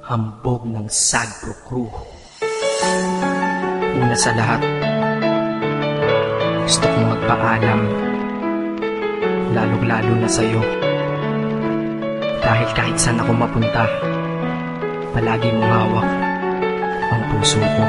hambog ng Sagpro Crew. Una sa lahat, gusto kong magpaalam, lalong-lalo na sa'yo. Dahil kahit saan ako mapunta, palagi mong hawak ang puso ko.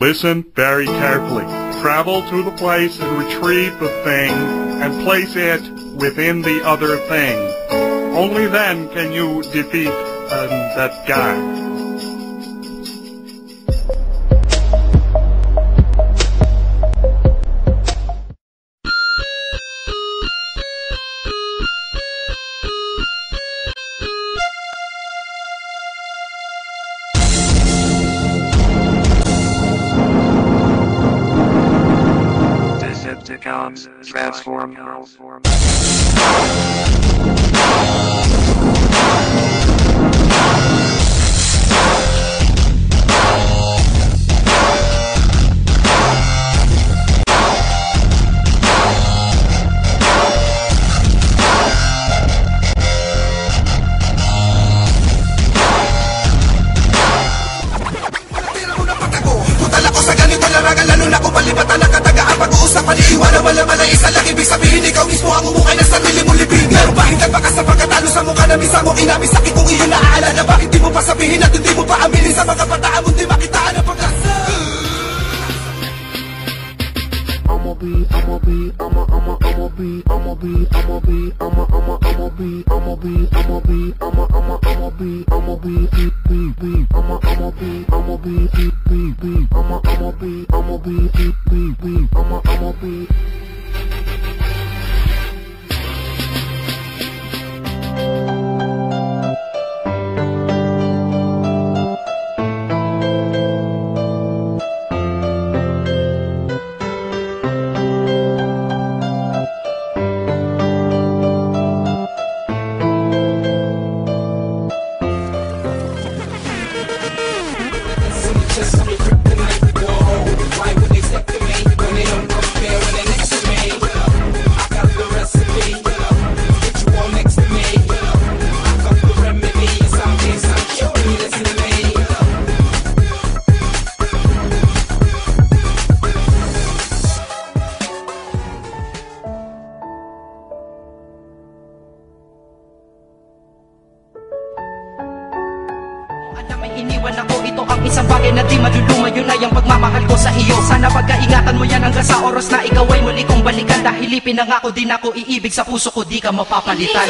Listen very carefully. Travel to the place and retrieve the thing and place it within the other thing. Only then can you defeat that guy. Decepticons transform. Lalo na kung palibatan na katagaan pag-uusapan iiwanan wala isa lang ibig sabihin ikaw mismo ang umukay ng sarili mong libingan. Pero bakit nagbakas sa pagkatalo sa mukha na misa mo inamin sakit kung iyon naaalala? Bakit di mo pa sabihin at hindi mo pa aminin sa mga bataan mo di makitaan ang pag-asa? Iniwan ako, ito ang isang bagay na di maluluma. Yun ay ang pagmamahal ko sa iyo. Sana pagkaingatan mo yan hanggang sa oras na ikaw ay muli kong balikan. Dahil ipinangako din ako iibig sa puso ko, di ka mapapalitan.